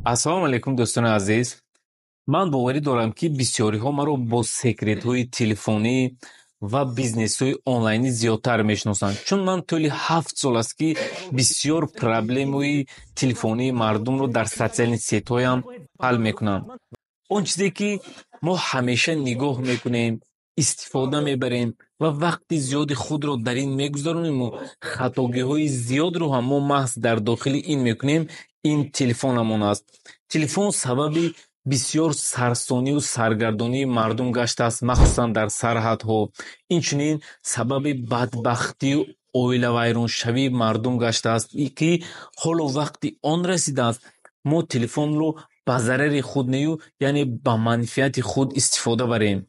ассалому алайкум дӯстони азиз. Ман боварӣ дорам, ки бисёриҳо маро бо секретҳои телефонӣ ва бизнесҳои онлайнӣ зиёдтар мешиносанд, чун ман тӯли 7 сол аст, ки бисёр проблемаҳои телефонии мардумро дар социални сетҳоям ҳал мекунам. Он чизе, ки мо ҳамеша нигоҳ мекунем, истифода мебарем ва вақти зиёди худро дар ин мегузаронему, хатогиҳои зиёдро ҳам мо маҳз дар дохили ин мекунем, ин телефонамон аст. Телефон сабаби бисёр сарсониву саргардонии мардум гаштааст, махсусан дар сарҳадҳо. Инчунин сабаби бадбахтию оилавайроншавии мардум гаштааст, ки ҳоло вақти он расидааст, мо телефонро ба зарари худ нею, яъне ба манфиати худ истифода барем.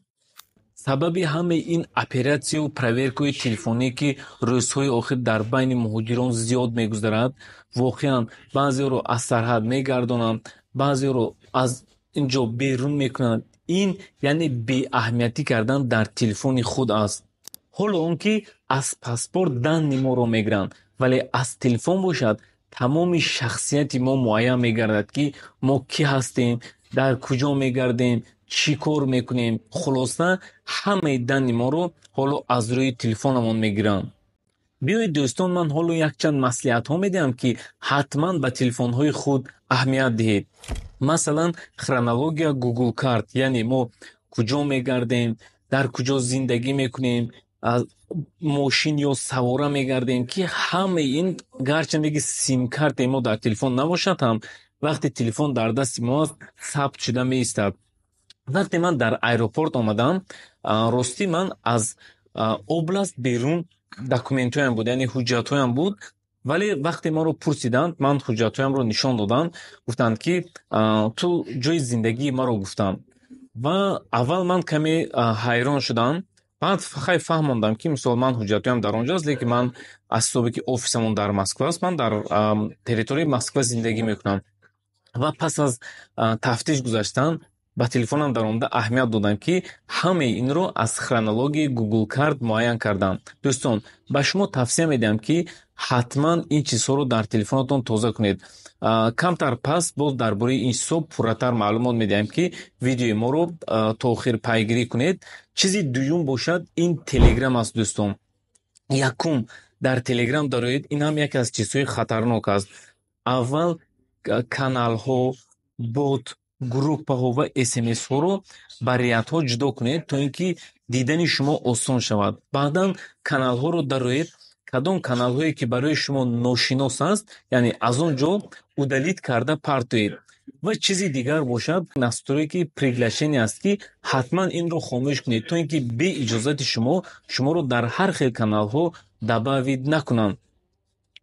Сабаби ҳамаи ин оператсияу проверкаҳои телефонӣ, ки рӯзҳои охир дар байни муҳоҷирон зиёд мегузарад, воқеан баъзеҳоро аз сарҳад мегардонанд, баъзеҳоро аз ин ҷо берун мекунанд. Ин яъне беаҳамиятӣ кардан дар телефони худ аст. ҳоло он ки аз паспорт данни моро мегиранд, вале аз телефон бошад, тамоми шахсияти мо муайян мегардад, ки мо кӣ ҳастем, дар куҷо мегардем, чӣ кор мекунем. Хулоса ҳамаи данни моро ҳоло аз рӯи телефонамон мегиранд. биёед дӯстон, ман ҳоло якчанд маслиҳатҳо медиҳам, ки ҳатман ба телефонҳои худ аҳамият диҳед. Масалан, хронология Google карт, яъне мо куҷо мегардем, дар куҷо зиндагӣ мекунем, аз мошин ё савора мегардем, ки ҳамаи ин гарчанде ки симкартаи мо дар телефон набошад ҳам, вақте телефон дар дасти мо аст, сабт шуда меистад. вақте ман дар аэропорт омадам, ростӣ ман аз област берун документҳоям буд, яъне ҳуҷҷатҳоям буд, вале вақте маро пурсиданд, ман ҳуҷҷатҳоямро нишон додам, гуфтанд, ки ту ҷои зиндагии маро гуфтам. Ва аввал ман каме ҳайрон шудам. Баъд фаҳмондам, ки мисол ман ҳуҷҷатҳоям дар он ҷоаст, лекин ман аз ҳисоби ки офисамон дар Москва аст, ман дар территорияи Москва зиндагӣ мекунам. ва пас аз тафтиш гузаштан ба телефонам дар омада аҳамият додам, ки ҳамаи инро аз хронологияи Google карт муайян кардам. дӯстон, ба шумо тавсия медиҳам, ки ҳатман ин чизҳоро дар телефонатон тоза кунед. камтар пас боз дар бораи ин чизҳо пурратар маълумот медиҳам, ки видеои моро то охир пайгирӣ кунед. чизи дуюм бошад, ин телеграм аст дӯстон. якум, дар телеграм дароед, ин ҳам яке аз чизҳои хатарнок аст. аввал каналҳо, бот, группаҳо ва смсҳоро ба рейтҳо ҷудо кунед, то ин ки дидани шумо осон шавад. баъдан каналҳоро дароед, кадом каналҳое ки барои шумо ношинос аст, яъне аз он ҷо удалит карда партоед. ва чизи дигар бошад, настройки приглашение аст, ки ҳатман инро хомӯш кунед, то ин ки бе иҷозати шуморо дар ҳар хел каналҳо дабавид накунанд.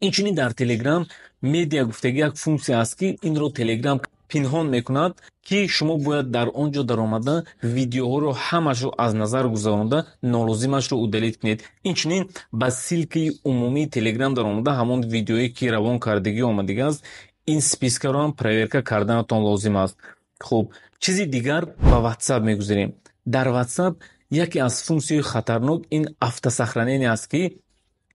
инчунин дар телеграм медиа гуфтаги як функсия аст, ки инро телеграм пинҳон мекунад, ки шумо бояд дар он ҷо даромада видеоҳоро ҳамашро аз назар гузаронда нолозимашро удалит кунед. инчунин ба силкаи умумии телеграм даромада ҳамон видеое ки равон кардагӣ омадигааст, ин спискаро ҳам проверка карданатон лозим аст. хуб, чизи дигар ба WhatsApp мегузарем. дар WhatsApp яке аз функсияҳои хатарнок ин автосохранение аст, ки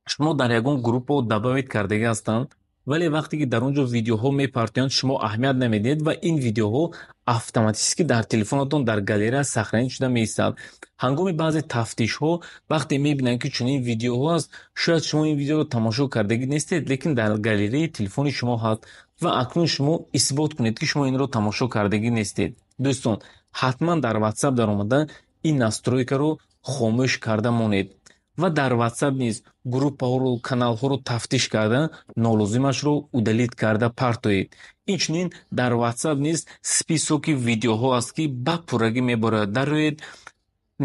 шумо дар ягон группао дабавид кардагӣ ҳастанд, вале вақте ки дар он ҷо видеоҳо мепартоянд, шумо аҳамият намедиҳед ва ин видеоҳо автоматически дар телефонатон дар галерея сохранӣ шуда меистад. ҳангоми баъзе тафтишҳо вақте мебинанд, ки чунин видеоҳо аст, шояд шумо ин видеоро тамошо кардагӣ нестед, лекин дар галереяи телефони шумо ҳаст ва акнун шумо исбот кунед, ки шумо инро тамошо кардагӣ нестед. дӯстон, ҳатман дар WhatsApp даромада ин настройкаро хомӯш карда монед. ва дар WhatsApp низ группаҳоро, каналҳоро тафтиш карда нолозимашро удалит карда партоед. инчунин дар WhatsApp низ списоки видеоҳо аст, ки ба пуррагӣ меборад. дароед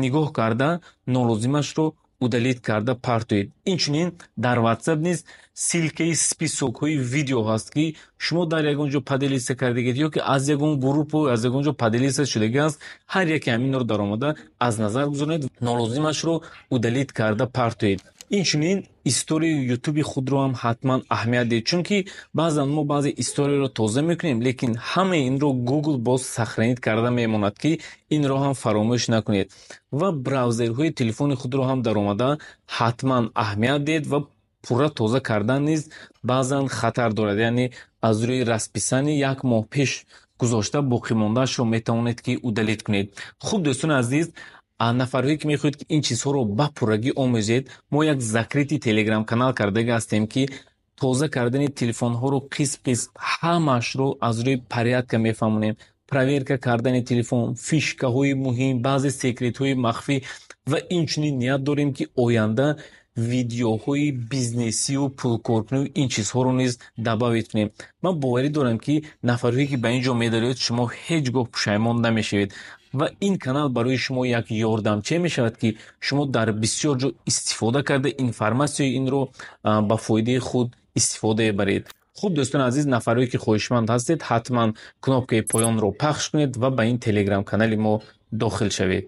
нигоҳ карда нолозимашро удалит карда партоед. инчунин дар WhatsApp низ силкаи списокҳои видео ҳаст, ки шумо дар ягон ҷо паделиста кардагед ё ки аз ягон группо аз ягон ҷо паделиста шудагӣ аст, ҳар яке ҳаминро даромада аз назар гузаронед, нолозимашро удалит карда партоед. инчунин историяи ютуби худро ҳам ҳатман аҳамият диҳед, чунки баъзан мо баъзе историяро тоза мекунем, лекин ҳамаи инро Google боз сохранид карда мемонад, ки инро ҳам фаромӯш накунед. ва браузерҳои телефони худро ҳам даромада ҳатман аҳамият диҳед ва пурра тоза кардан низ баъзан хатар дорад. Яъне аз рӯи расписани 1 моҳ пеш гузошта боқимондаашро метавонед ки удалит кунед. Хуб дӯстони азиз, нафарҳое ки мехоҳед ки ин чизҳоро ба пуррагӣ омӯзед, мо як закрити телеграм-канал кардага ҳастем ки тоза кардани телефонҳоро қисм-қисм ҳамаашро аз рӯи порядка мефаҳмонем. Проверка кардани телефон, фишкаҳои муҳим, баъзе секретҳои махфӣ ва инчунин ният дорем ки оянда видеоҳои бизнесию пулкоркунию ин чизҳоро низ дабавит кунем. Ман боварӣ дорам ки нафарҳое ки ба ин ҷо медароед, шумо ҳеҷ гоҳ пушаймон намешавед ва ин канал барои шумо як ёрдамче мешавад ки шумо дар бисёр ҷо истифода карда информасияи инро ба фоидаи худ истифода баред. хуб дӯстони азиз, нафарое ки хоҳишманд ҳастед, ҳатман кнопкаи поёнро пахш кунед ва ба ин телеграм-канали мо дохил шавед.